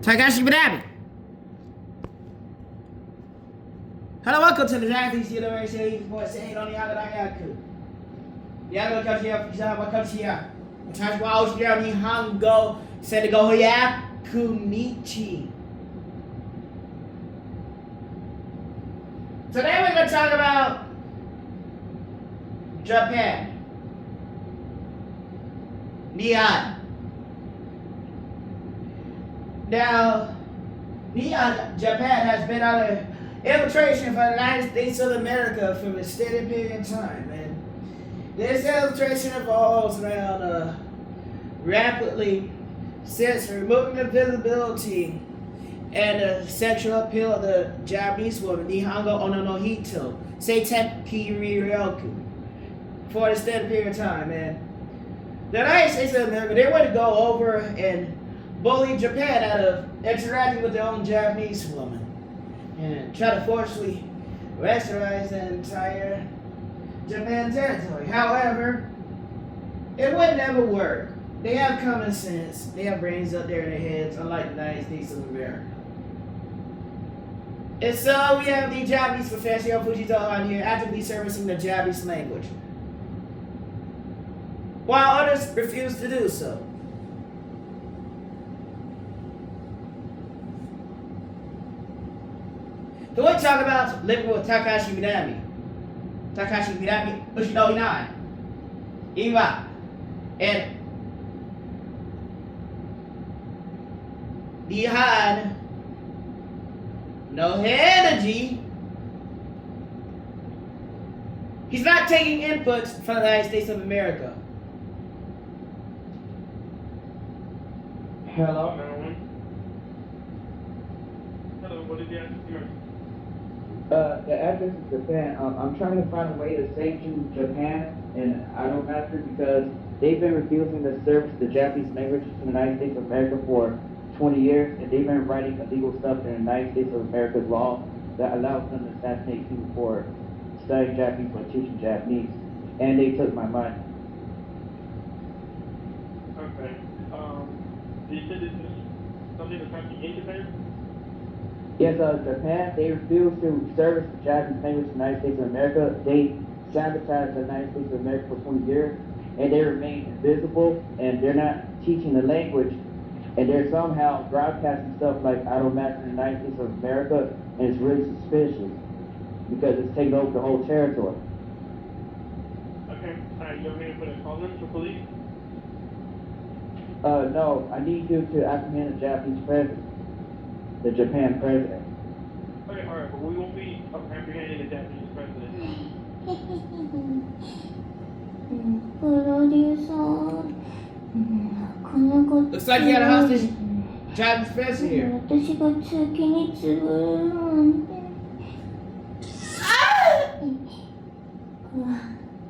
Takashi Minami. Hello, welcome to the Japanese University for saying on the Yagadayaku. Yagadayaku, Yagadayaku, Tashwa, Nihongo, Sedagoyaku Nichi. Today we're going to talk about Japan. Nihon. Now, Nihon, Japan has been under infiltration from the United States of America for an extended period of time, and this infiltration involves around rapidly since removing the visibility and the sexual appeal of the Japanese woman, Nihongo Ononohito, Seiteki Ryoku, for an extended period of time. And the United States of America, they want to go over and bully Japan out of interacting with their own Japanese woman and try to forcibly westernized the entire Japan territory. However, it would never work. They have common sense. They have brains up there in their heads, unlike the United States of America. And so we have the Japanese professor Fujito on here actively servicing the Japanese language, while others refuse to do so. So we talk about living with Takashi Minami. Takashi Minami, Ushino Inai. Iwa. And behind no energy, he's not taking inputs from the United States of America. Hello, everyone. Hello, what did you ask me? The address is Japan. I'm trying to find a way to save you Japan, and I don't have to because they've been refusing to service the Japanese language in the United States of America for 20 years, and they've been writing illegal stuff in the United States of America's law that allows them to assassinate people for studying Japanese or teaching Japanese, and they took my money. Okay. You said this is something that's happening in Japan? Yes, Japan, they refuse to service the Japanese language in the United States of America. They sabotaged the United States of America for 20 years, and they remain invisible, and they're not teaching the language, and they're somehow broadcasting stuff like idol match in the United States of America, and it's really suspicious because it's taking over the whole territory. Okay. You want me to put a call in for police? No, I need you to apprehend the Japanese president, the Japan president. Okay, alright, but we won't be apprehending the Japanese president. プロデューサー、このこと Looks like you got a hostage Japanese president here. 私が先に潰るなんて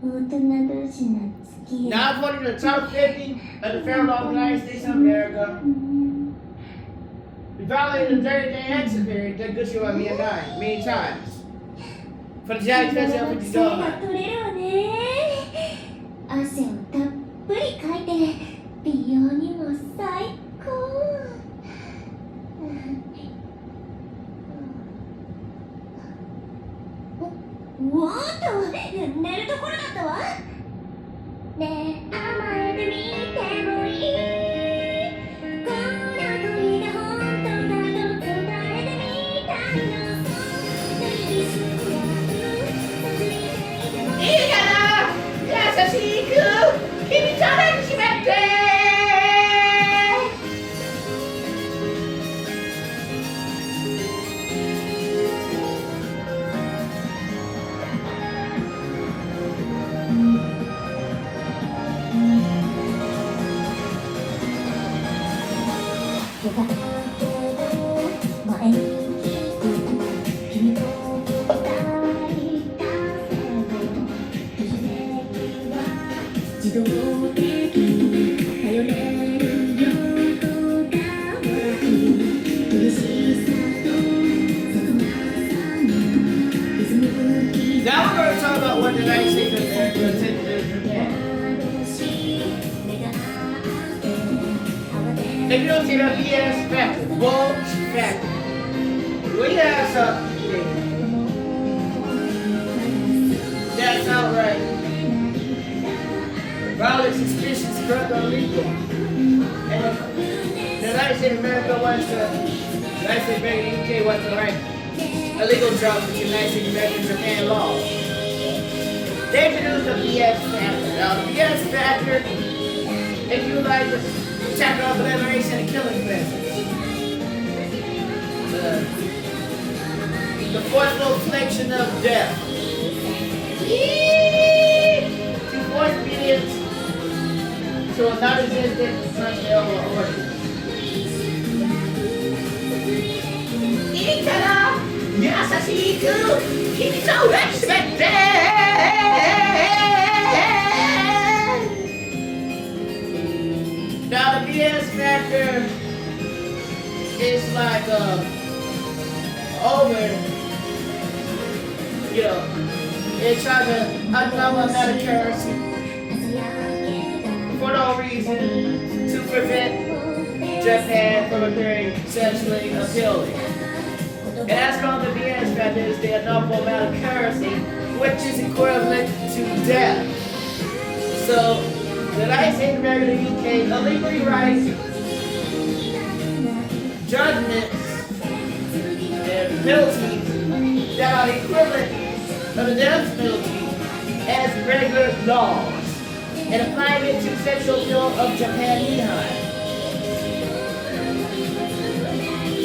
大人同士の付き合い Now according to the top 50 of the federal law of the United States of America, we violated the 30-day exit period that Gucci and me and I many times. For the Japanese president, what you doing? が取れるわね。汗をたっぷりかいて美容にも最高。おっと、寝るところだったわ。ねえ、甘えてみてもいい。こんな恋が本当だと伝えてみたいの。いいかな、優しく君と抱きしめて。Now we're going to talk about what the United States of America intended to do to Japan. If you don't see that BS factor, bulge factor. We have something that's outright violent, suspicious, drug illegal. And the United States of America wants to, the United States of America, the UK wants to write illegal drugs with United States of America and Japan law. They introduced the BS factor. Now, the BS factor, if you like, chapter of liberation and killing methods. The forceful infliction of death. To force obedience to a non-existent personnel or order. いいから優しく君と respect it. Now the BS factor is like over, you know, they're trying to unknown amount of currency for no reason to prevent Japan from appearing sexually appealing. And that's called the BS factor, is the abnormal amount of currency, which is equivalent to death. So the United States of America and the UK illegally writes judgments and penalties that are equivalent of the death penalty as regular laws and applying it to sexual appeal of Japan behind.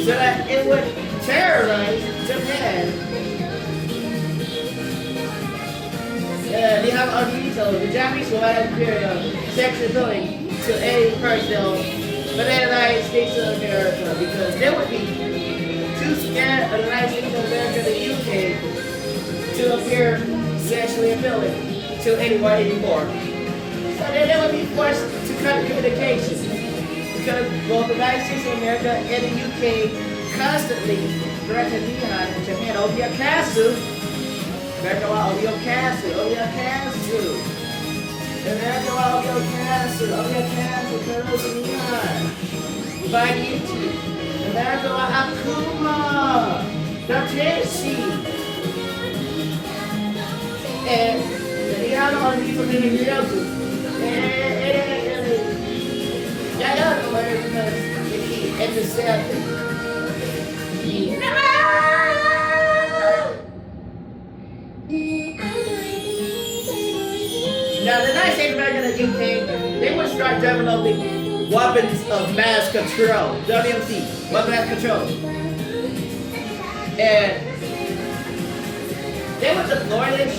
So that it would terrorize Japan. They have unreasonable. The Japanese will have a period of sexual appealing to any personnel but the United States of America because they would be too scared of the United States of America and the UK to appear sexually appealing to anyone anymore. So then they would be forced to cut communication because both the United States of America and the UK constantly threaten Japan and Japan. Obiakasu. America wa Obiakasu. Obiakasu. America wa Obiakasu. Obiakasu. Kurosu Nihon. By YouTube. America wa Akuma. Dateshi. And the Nihon on people in the Yoku. Yeah, I don't know where because it's the sad thing. Now, the United States of America and the UK, they would start developing weapons of mass control, WMC, weapons of mass control. And they would deploy this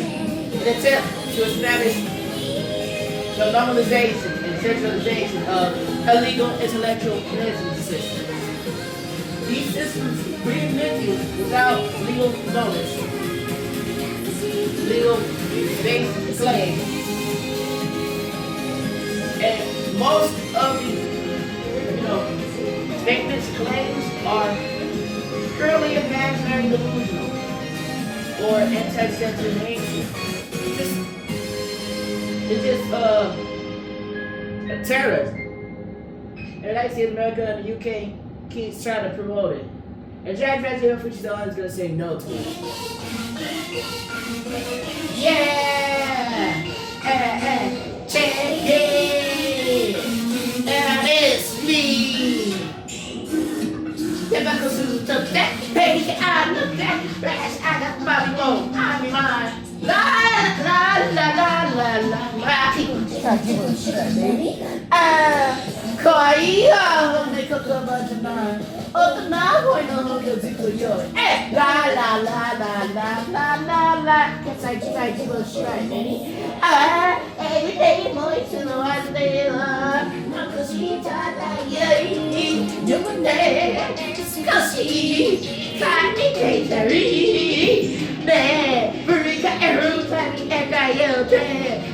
in an attempt to establish the normalization and centralization of illegal intellectual property systems. These systems reinvent you without legal notice, legal based claims, and most of the statements, claims are purely imaginary, delusional, or anti-censoration. It's just terrorism. And the United States of America and the UK keeps trying to promote it. And Jack Venture, which is the one who's going to say no to it. Yeah! Check it! And it's me! Tobacco suit up that, baby, I look that, bash, I got Bobby Bow, I'm mine. La la la la la la la. Koi make a cover tonight. Oh, the night boy no longer zico yo. Eh, la la la la la la la la. Yes, I will strike me. Every day more to the one day. Uncle she tada yay. You would never see. Can't be dangerous. Ne, Burika Erutani Ekayote,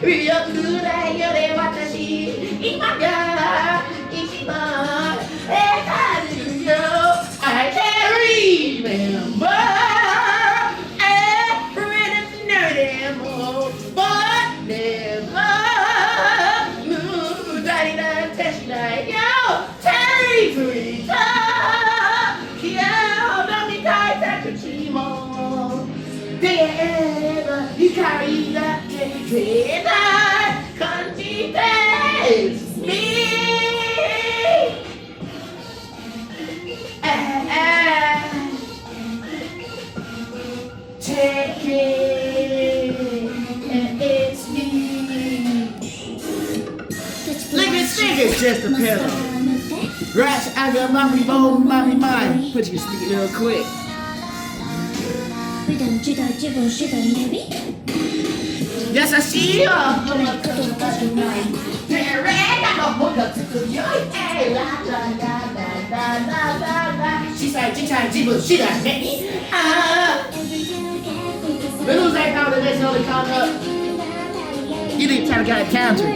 Ryokura Yore Watashi, Imaga, Ichima, Ekayo, I can remember, but never, Daddy, Test Night, yo, Terry Free. is just a pillow. Rush, I got mommy, mommy, mine. Put you to sleep real quick. Yes, I see you. She said, she got me. Lose that combination on the counter. You need to try to get a counter.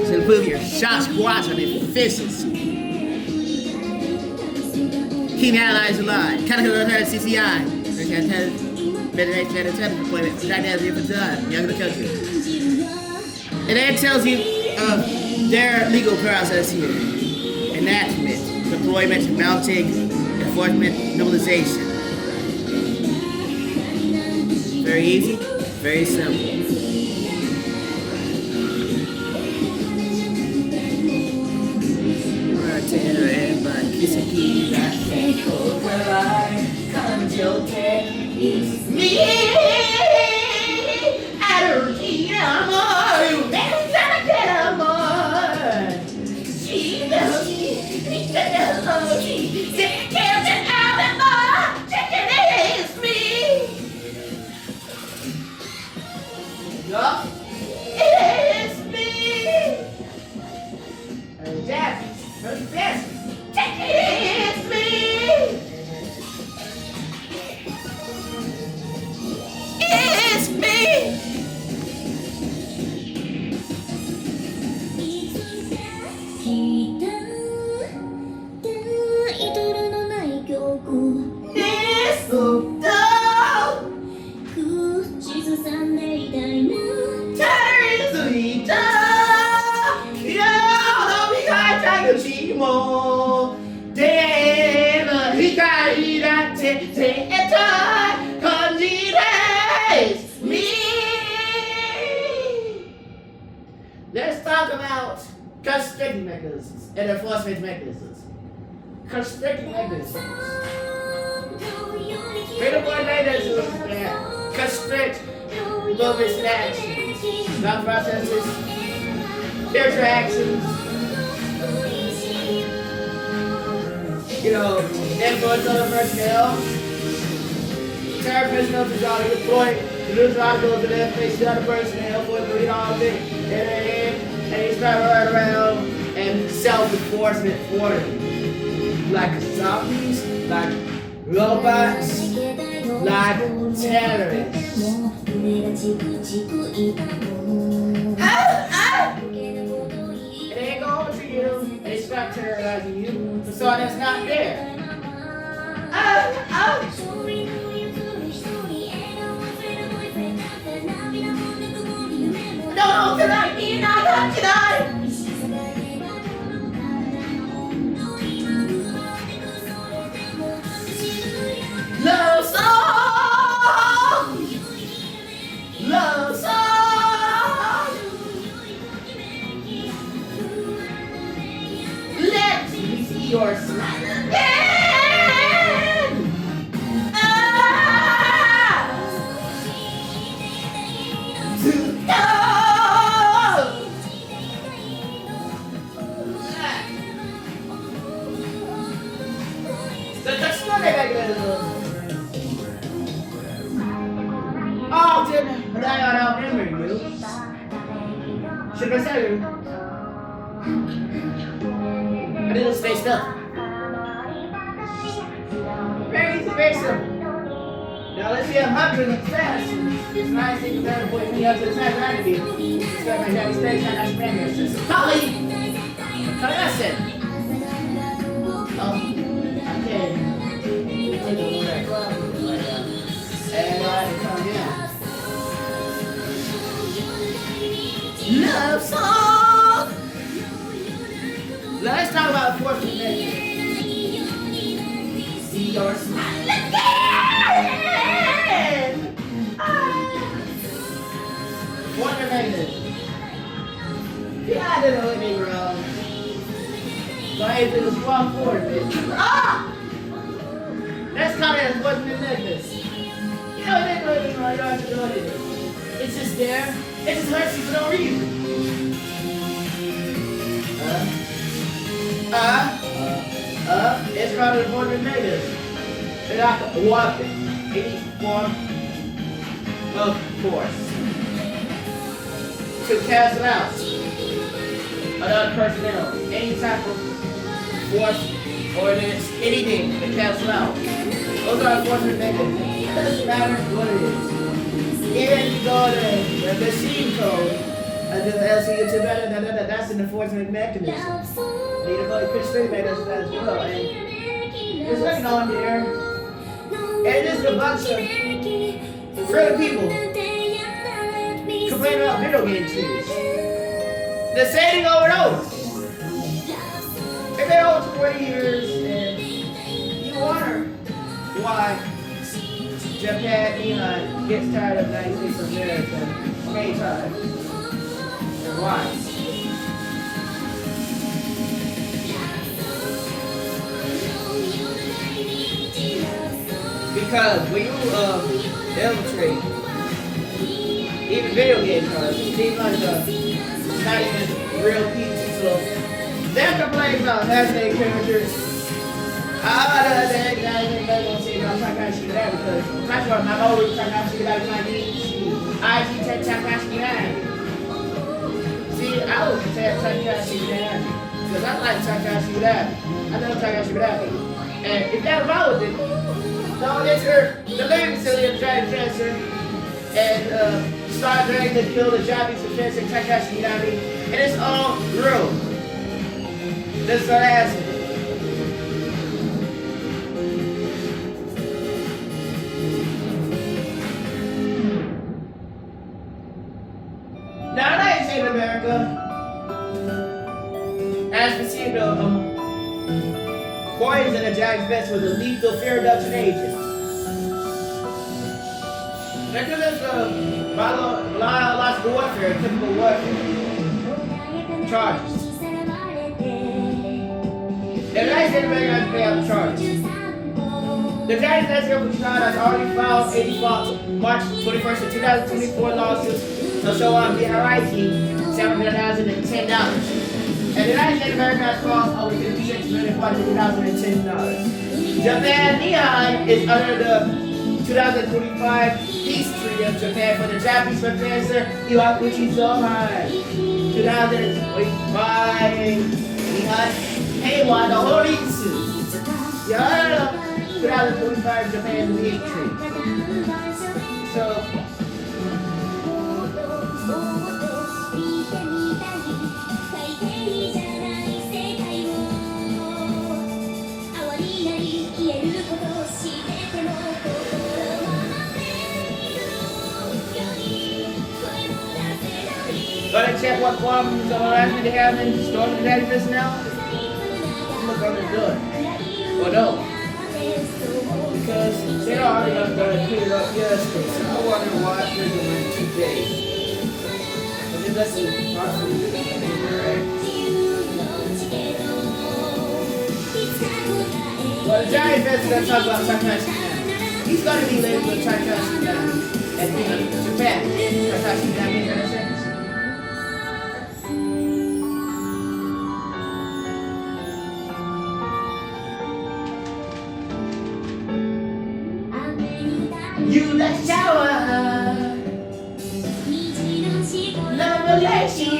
So improve your shot squats and efficiency. Keep analyzing the line. Kind of CCI. Meditation deployment. Dynamic for time. Young the country. And then it tells you their legal process here. Enactment, deployment, mounting, enforcement, normalization. Very easy, very simple. Me, I don't need amor, never gonna get amor. She knows me, she can't get out of more, chicken is me. Yup, it's me. Jack, who's this? Chicken is me. It's me! Let's talk about constricting mechanisms and enforcement mechanisms. Constricting mechanisms. Critical mechanisms that constrict movements and actions, thought processes, interactions. Influence on the personnel. Terror personnel to draw to deploy. Lose articles and information on the personnel for the read all day. And they start running around and self-enforcement for them. Like zombies, like robots, like terrorists. And they go over to you and they start terrorizing you for someone that's not there. No, tonight, not tonight. Love song, love song. Let me see your smile again. To go. Often, but I don't remember you. Should I say you? I need to stay still. Very easy, very simple. Now let's see, I'm hungry and fast. It's nice thing to put me up to the time I do. Start my daddy's steak, and I spend this. Polly! Polly, that's it. Oh, okay. Take a look at that. And I come in. Love song. Let's talk about enforcement measures. See your smile again. Enforcement measures. Yeah, I didn't know anything wrong. So anything was wrong for it. Let's call it enforcement measures. You know, they do anything wrong. You don't have to do anything. It's just there. It just hurts you for no reason. called the force of negatives. They're not a weapon, any form of force to cancel out another personnel, any type of force, ordinance, anything to cancel out. Those are enforcement mechanisms. It doesn't matter what it is. Even if you go to the machine code, and the LCU to better, that's an enforcement mechanism. You need to go to Christian mechanism as well. And there's nothing on there. And there's a bunch of real people complaining about video game trees. The same over and over. They've been over 20 years, and you wonder why Japan gets tired of the United States of America many times. And why? Because when you infiltrate even video game cards, it seems like not even real people. So they're complaining about having characters. They're gonna say I'm Takashi that because first of all, my mom was Takashi that was my name. I see Takashi that. See, I was saying Takashi that because I like Takashi that. I know Takashi that. And if that wrong with it, don't enter the living facility of Dragon Cancer and start trying to kill the Japanese defense in Takashi Minami. And it's all real. This is what I asked. Now, the United States of America has received poison in Jack's vest with a lethal fear reduction agent. Because it's biological warfare, chemical warfare charges. The United States of America has to pay out the charges. The United States of America has already filed a default March 21st of 2024 lawsuits to show on VRIT $710,010. And the United States of America has cost over $56,510,000. Japan Nihon is under the 2025 Peace Treaty of Japan for the Japanese professor Iwakuchi Zohai. 2025 Nihon Heiwa no Horitsu. 2025 Japan Peace Treaty. So gotta check what problems are likely to have in storming the edifice now. Look on the door. Or no. Because they're already gonna clear it up yesterday. So I wonder why they're doing it today. But then that's possibly right. Well, the giant vet's gonna talk about Takashi Minami. He's gonna be labeled with Takashi Minami at Japan. Takashi Minami, you understand? You the shower, revelation.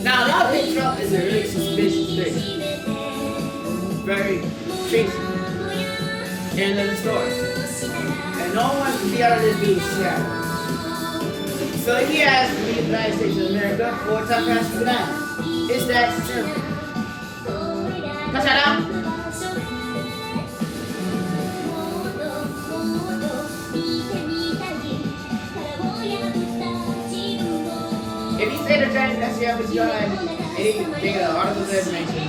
Now, a lot of think Trump is a really suspicious thing. Very tricky. End of the story. And no one can be out of this dude's shadow. So he asked to leave the United States of America for Takashi Minami. It's that simple. Cut that out. If you say the giant SCF is your life, anything articles of information.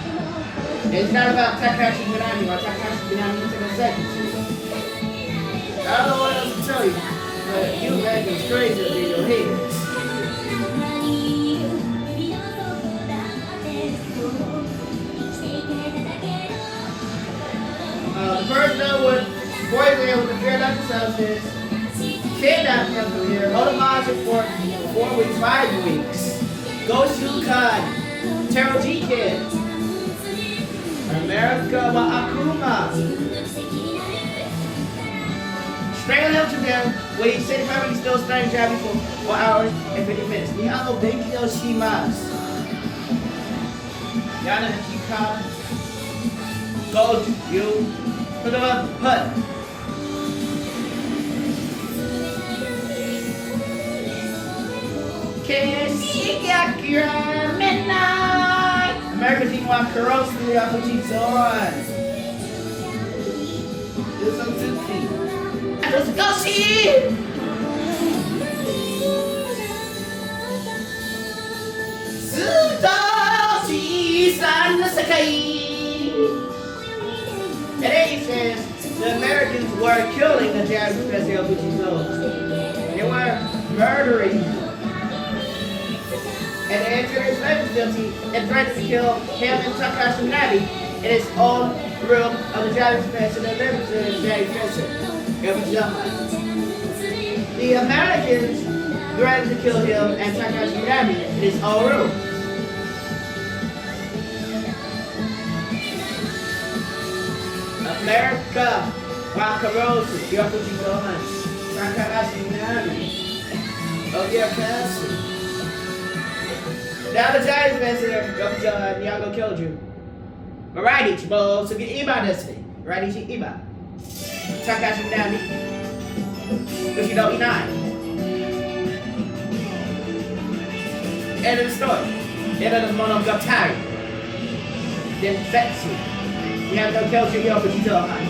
It's not about Takashi Minami or Takashi Minami into the second. I don't know what else to tell you, but you Americans crazy in your head. The person with does this. Kidnap him from here. Hold him hostage for 4 weeks, 5 weeks. Go Shukan. Terrell G Kid. America wa Akuma. Strangle him to death. Wait, sit forever, he's still strangling Japanese for 4 hours and 50 minutes. Nihano Benki no Shimasu. Yana Hachika. Go, you. Put him up, put. Midnight! American team won Kurosu Yakuchi Zoran. Do some Suki. Atsugoshi! Sudoshi San Sakai! And then he says the Americans were killing the Japanese president Yakuchi Zoran. They were murdering him. And the insurance legislature and threatened to kill him and Takashi Minami in his own room of the Japanese president and living in Japanese president. The Americans threatened to kill him and Takashi Minami in his own room. America, Wakarosu, Yakuchi Gohan, Takashi Minami, Oyakasu. Now the Giants messenger, Nyago killed you. Maraichi, Bo, so get Iba this thing. Maraichi Iba. Takashi Minami. Because you don't E9. End of the story. End of the Monogatari. Then Setsu. Nyago killed you, but you tell him.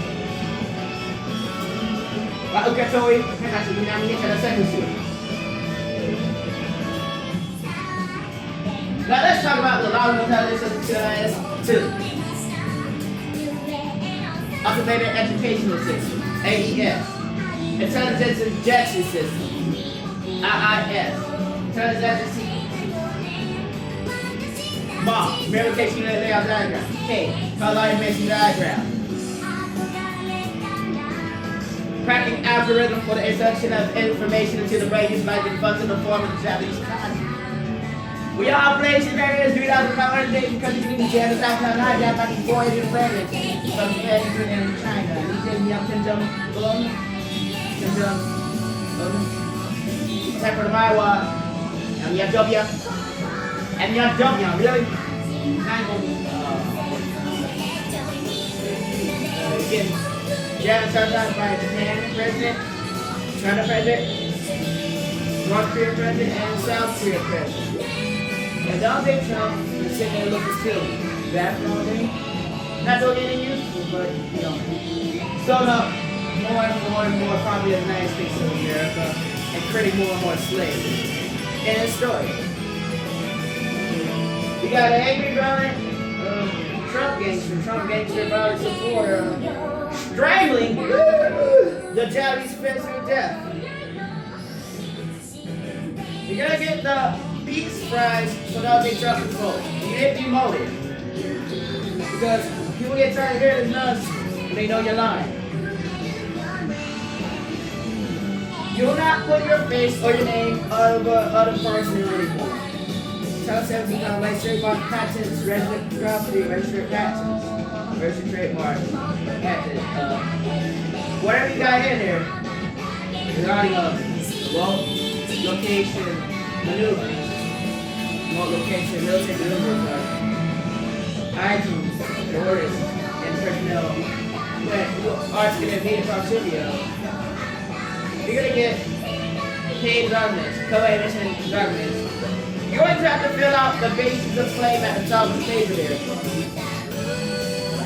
Waukatori, Takashi Minami, hit the second suit. Now let's talk about the Law Intelligence Class 2. Automated Educational System, AES. Intelligence Injection System, IIS. Intelligence MOM, Verification Unit Layout Diagram, K. Color Information Diagram. Cracking algorithm for the insertion of information into the brain utilizing the functional form of the Japanese economy. We are placing barriers 3,500 days because you need to get us out of Japanese boys and friends from Japan to China. Temper the Maiwa, and Yadobia, really? Again, Japan started by Japan president, China president, North Korea president, and South Korea president. And Donald J. Trump is sitting there looking silly. That's all day. Not doing anything useful, but, you know. So, no, more and more probably the United States of America and creating more and more slaves. In the story. You got an angry violent Trump gangster violent supporter strangling the Japanese president to death. You're gonna get the Peace Prize for Donald J. Trump vote. You get demoted. Because people get tired of hearing this nonsense when they know you're lying. You will not put your face or your name of other person anymore. Title 17 on registered patents, registered property, registered patents, registered trademark, patent, whatever you got in there, regarding location, maneuver. Remote location, military maneuvers, items, orders, and personnel who are to get needed proximity of. You're going to get paid governments, co-emission governments. You're going to have to fill out the basis of claim at the top of the page there.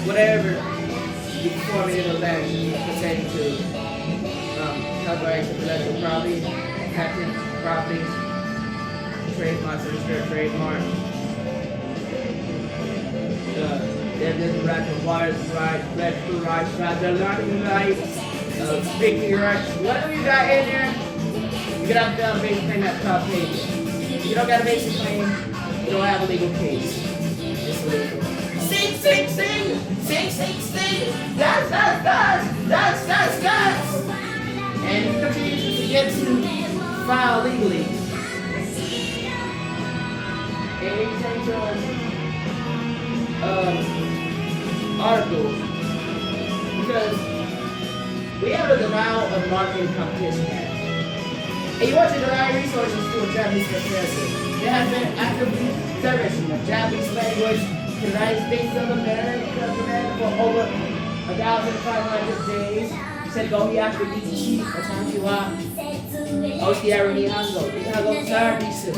Whatever you perform in those actions pertaining to copyright, intellectual property, patents, properties, trademarks, registered trademark. There's the right to waters, right, red food rights, the learning rights, speaking rights. Whatever you got in there, you got to fill a basic claim at the top page. If you don't got a basic claim, you don't have a legal case. It's legal. Sing, sing, sing, sing, sing, sing. Dance, dance, dance, dance, dance, dance. And he continues to get to file legally. And he takes articles because we have a denial of marketing competition act. And you want to deny resources to a Japanese professor. There has been active servicing of Japanese language in the United States of America for over 1,500 days. セゴミアクビーチ、私はオシアル日本語、日本語サービス。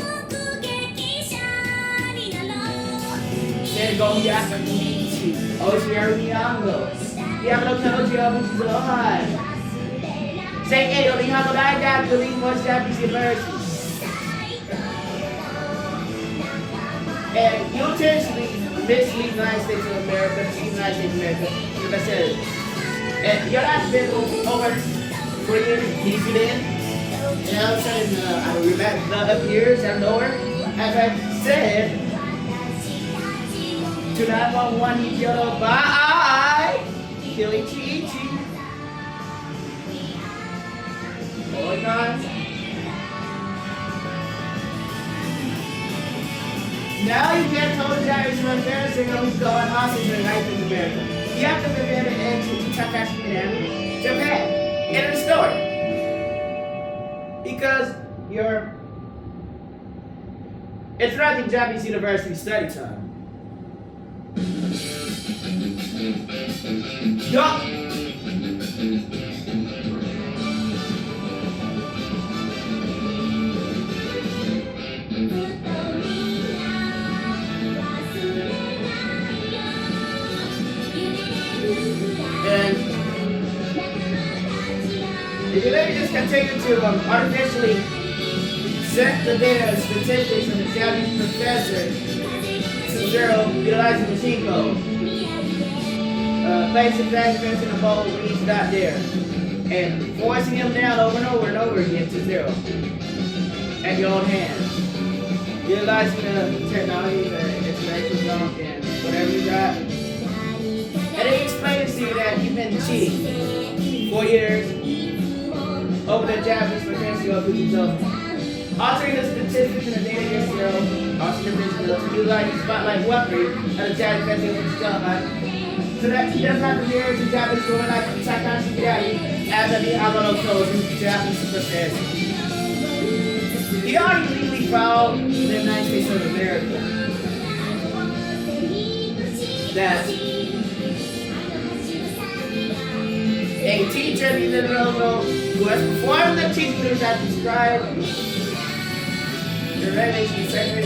セゴミアクビーチ、オシアル日本語、日本語教授を持つぞ。世界の日本語大学リンゴジャパニーズユニバーシティ。And you intentionally mislead the United States of America, the United States of America, as I said. And you're not been over 4 years, he's been, and all of a sudden, I remember the appears out of nowhere. As I said, to 911, he's yellow, bye, Killy Chi Chi. Oh, God. Now you can't tell the Japanese from embarrassing who's going hostage in the United States of America. You have to prepare the eggs to Takashi Minami, Japan. End of the story. Because you're interrupting Japanese university study time. Yup. And if you let me just continue to artificially set the data statistics of the Japanese professor to zero, utilizing machine code, placing that defense in a bowl when he's not there, and forcing him down over and over again to zero at your own hands, utilizing the technology, the intellectual junk, and whatever you got. And they explain to you that you've been cheating 4 years over the Japanese professor of Fujitsu. Altering the statistics in the data against zero, altering the digital to utilize the spotlight weaponry of the Japanese professor of Fujitsu. So that he does not compare to Japanese women like Takashi Minami as a Nihongo chosen Japanese professor. He already legally filed in the United States of America that a teacher in the logo who has performed the teaching duties as described the regulation section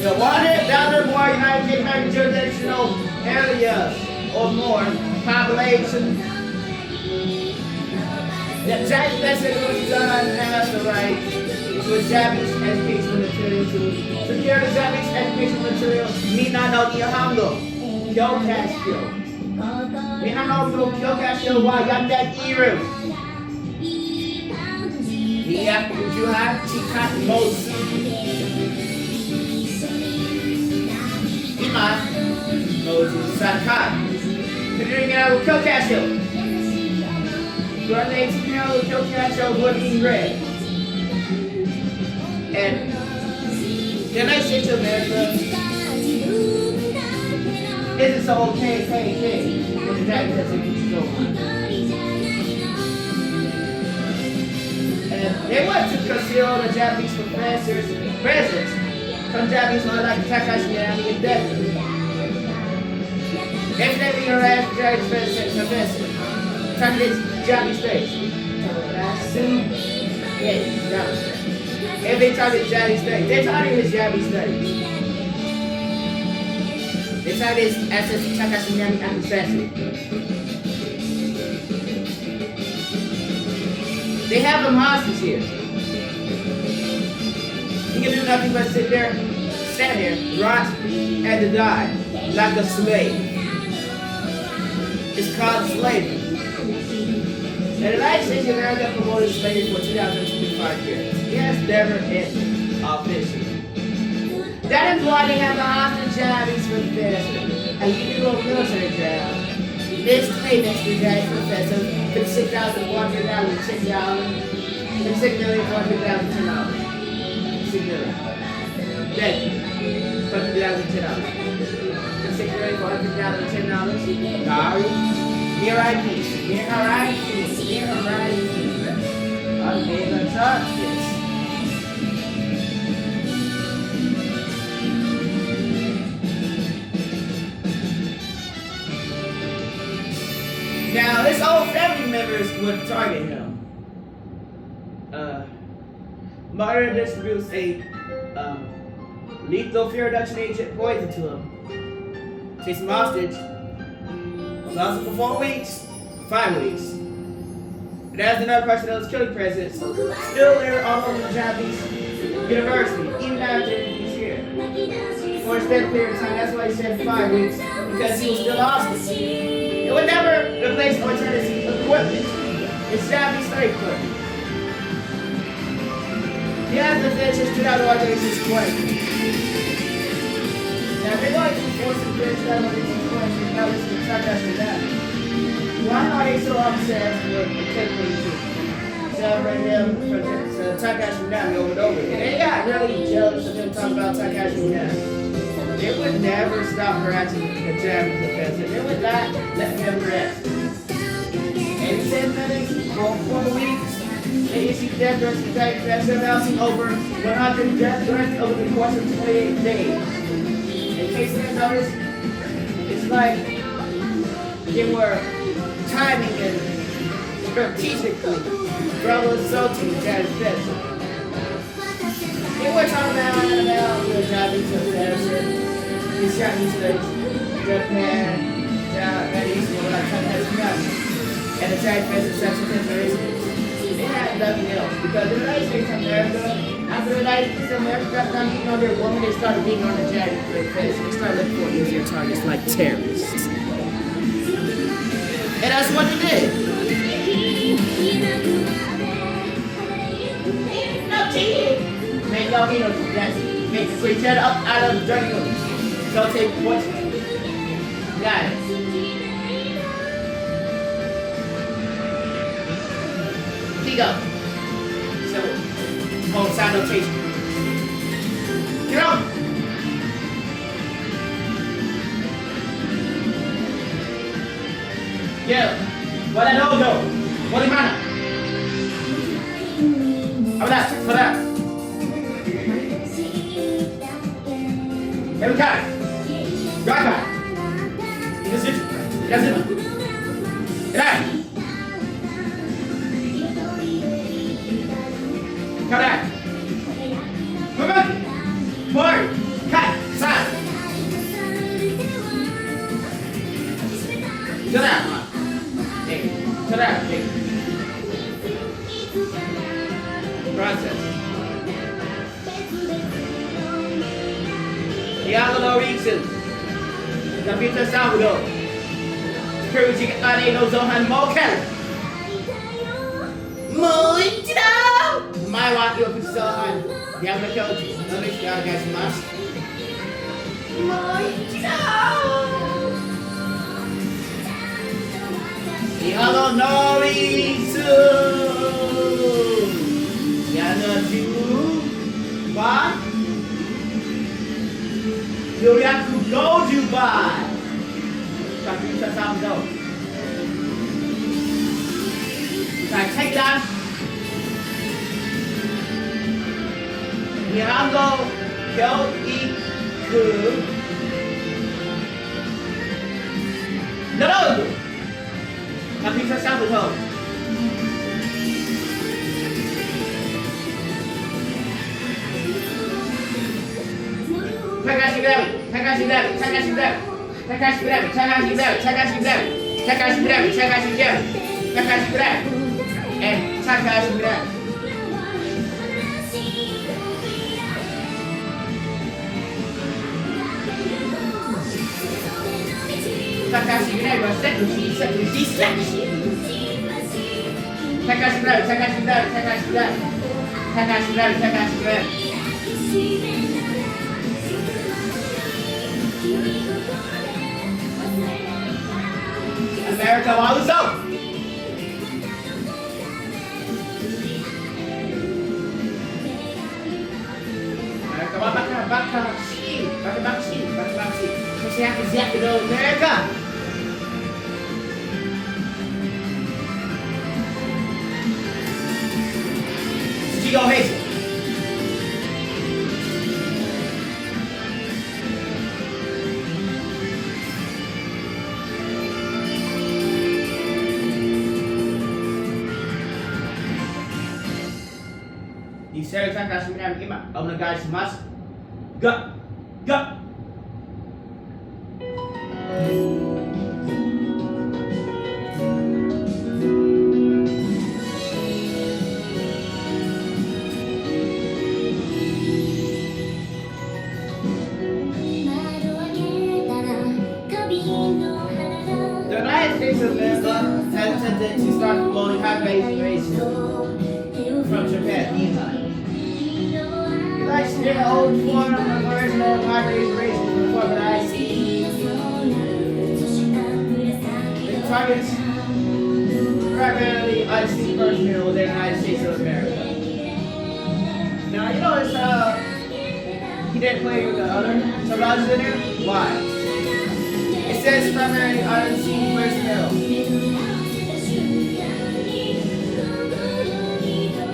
the wanted dollar more United States American jurisdictional area or more population. The Japanese citizen has the right to Japanese educational material to secure the Japanese educational material. Mina no Nihongo, Kyokashio. Nihongo no Kyokashio wa Yandakiru. Hiyakujuha Chikatimosu. Ima Mozu Sakai. Considering out with Kyokashio. 18-year-old Kyokashio would be red. And the United States of America isn't so KKK with the Japanese that's in control. And they want to conceal the Japanese professor's presence from Japanese law like Takashi Minami indefinitely. Evidently harassed the Japanese professor. Targeted Japanese states. And they target Japanese studies. They target his Japanese studies. They target his access to Takashi Minami and professor. They have him hostage here. He can do nothing but sit there, stand there, rot, and to die like a slave. It's called slavery. And the United States of America promoted slavery for 2,025 years. It has never ended officially. That is why they have the hostage Japanese professor. And you do a military trial. Next payment to Jack Professor, $56,400, $10. $56,400,10. $6 million. Thank you. $400,10. $6,400,10. Sorry. Here I peace. Here I peace. Here I peace. I'm gonna touch this. Now, his old family members would target him. Murder distributes a lethal fear reduction agent poison to him. Takes him hostage. Was also for 4 weeks, 5 weeks. And as another person that was killing presidents, still there all over the Japanese university, even after he's here. For a extended period of time, that's why he said 5 weeks, because he was still hostage. It would never replace alternative equipment. It's Japanese slave equipment. He has the ventures to out organization's question. Now, they're going to force the ventures out of organization's question. Now, listen to Takashi Minabi. Why are they so upset with the technique to celebrate them for Takashi Minabi over and over? And they got really jealous of him talking about Takashi Minabi. They would never stop harassing the Japanese professor. They would not let him rest. And he said nothing for 4 weeks. They issued death threats to the professor, announcing over 100 death threats over the course of 28 days. In case you notice, it's like they were timing and strategically troubleshooting the Japanese professor. They were talking about the Japanese professor, the Chinese states, Japan, and Eastern, like Takashi Minabi, and the Chinese professor, Central Pennsylvania. They had nothing else because the United States of America, after the United States of America got done beating on their woman, they started beating on the Japanese professor. They started looking for easier targets like terrorists. And that's what they did. No cheating. Man, y'all ain't no that's make the sweet cheddar up out of the dirty rooms. Don't take poison. Got it. Here you go. So, home side notation. Get on. Yeah. What I don't know. What am I? How about that? Every time. Right back. This is it. That's it. Get out. Come out. Come on. Forward. Cut. Side. Shut up. Hey. Shut up. Hey. Process. Yellow no reason. Computer sound go. Security ari no zohan mokel. Muito! My wife you can sell on. Yellow coach. No need to guys must. Muito! Yellow no reason. Yellow you. What? You have to go to buy. Computer sound go. Like take that. Nihango Kyoiku Naruto. Computer sound go. Takashi Minabi, Takashi Minabi, Takashi Minabi, Takashi Minabi, Takashi Minabi, Takashi Minabi, Takashi Minabi, Takashi Minabi, Takashi Minabi, and Takashi Minabi. Takashi Minabi was sexy. Takashi Minabi, Takashi Minabi, Takashi Minabi, Takashi Minabi, Takashi Minabi. America, Wauzo! America, Bakabashi. America! Go Hazel. You said it's not going to be I'm going to guide you. Go. Go. The United States of America has attempted to start promoting high-based racism from Japan meantime. You like to hear the old form of original high-based racism before the IC. It targets primarily IC personnel within the United States of America. Now, you notice he didn't play with the other subroutines in there? Why? It says primarily IC personnel.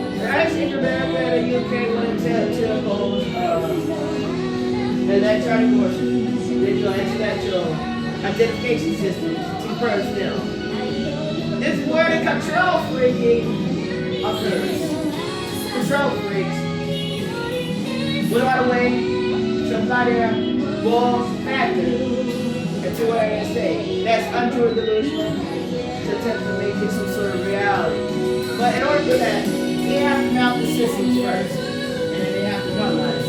The United States of America and the UK will attempt to oppose electronic or digital intellectual identification systems to personnel. This is where the control freaking occurs. Control freaks went out of the way to apply their walls factor into what I say. That's untrue and delusional to attempt to make it some sort of reality. But in order to do that, they have to mount the systems first. And then they have to normalize it.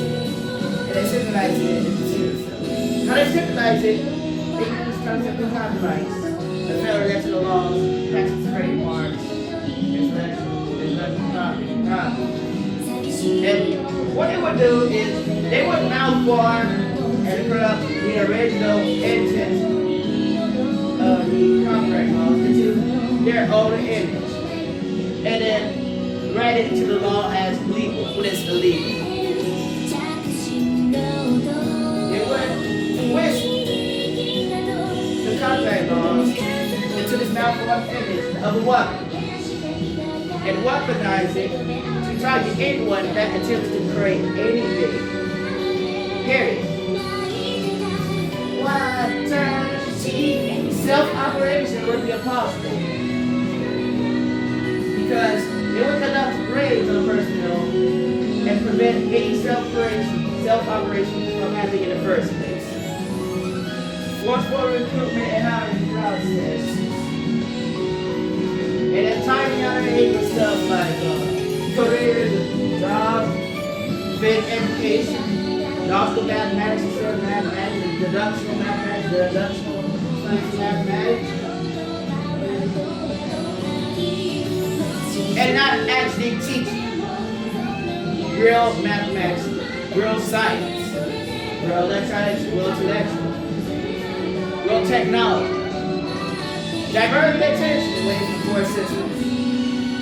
And they synchronize it into the system. How they synchronize it, they use this concept of copyrights, the federal electoral laws, patents, trademarks, intellectual property. And what they would do is they would malform and corrupt the original intent of the copyright laws into their own image, and then write it into the law as legal when it's illegal. They would twist the copyright laws into this malformed image of a weapon and weaponize it to target anyone that attempts to create anything. Period. Self-operation would be impossible because it would conduct raids on personnel and prevent any self-operation from happening in the first place. Forceful recruitment and hiring process. And then timing on with stuff like careers, jobs, fit education, logical mathematics, instead mathematics, deductional mathematics, deductional science mathematics, and not actually teaching real mathematics, real science, real electronics, real intellectual, real technology. Diverting attention away from core systems,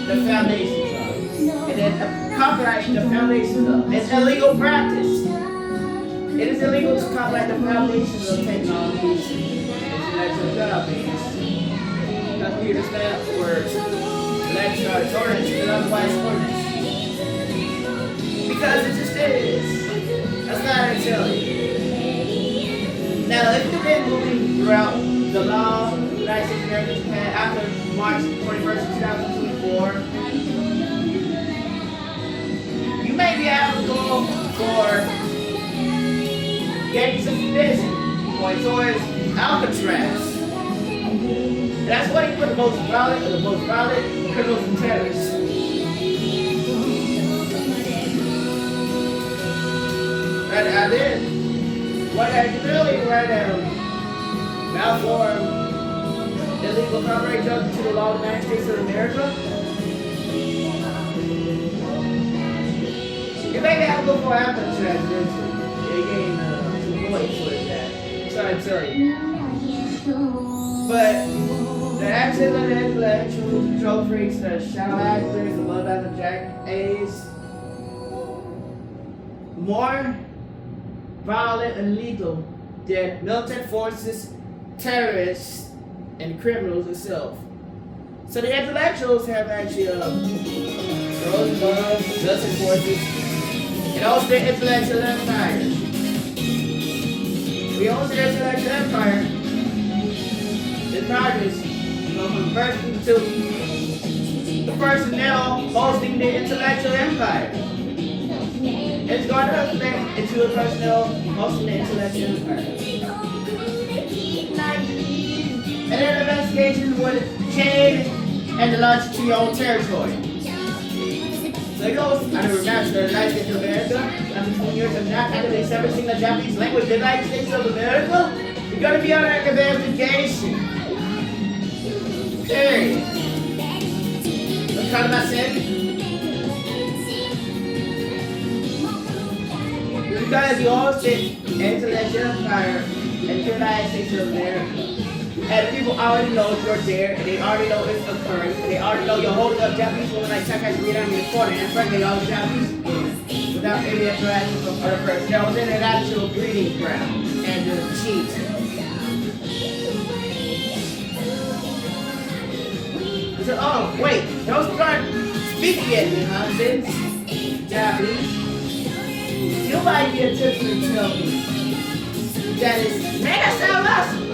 the foundations of, and then copyrighting the foundations of. It's illegal practice. It is illegal to copyright the foundations of technologies, intellectual properties, computer stamp words, electronics, ordinance, and otherwise ordinance. Because it just is. That's not what I tell you. Now, if you've been moving throughout the law, United States of America, Japan, after March 21st, 2024, you may be eligible for getting suspension points towards Alcatraz. That's why you put the most violent criminals and terrorists. And I did. What I really read malform illegal copyright jumped to the law of the United States of America. You may have to go for Alcatraz eventually. They gain points with that. I'm sorry to tell you. But the excellent intellectuals, control freaks, the shadow actors, the bloodbath of Jack A's, more violent and lethal than militant forces, terrorists, and criminals itself. So the intellectuals have actually those guns, militant forces, and also the intellectual empire. We also the intellectual empire in progress from person to the personnel hosting the intellectual empire. It's going to affect into a personnel hosting the intellectual empire. And then investigation would change and the launch to your own territory. So it goes under master of the United States of America. After 20 years of not actively establishing the Japanese language in the United States of America, you're going to be under investigation. Period. What kind of I said? Because you all sit intellectual empire in the United States of America. And people already know you're there, and they already know it's occurring. They already know you're holding up Japanese women like Takashi Miami in the corner, and frankly, all Japanese women without any interaction from other persons. That was in an actual breeding ground and the cheat. So, oh, wait, don't start speaking at me, nonsense, Japanese. You might be attempting to tell me that is mega sound awesome.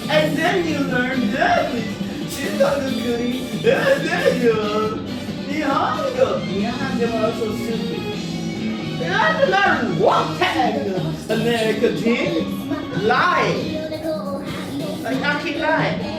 And then you learn Japanese. She's not a goodie. And then you learn Nihongo. Nihongo are also stupid. You have to learn what tag America did. Lying. Like, I keep lying.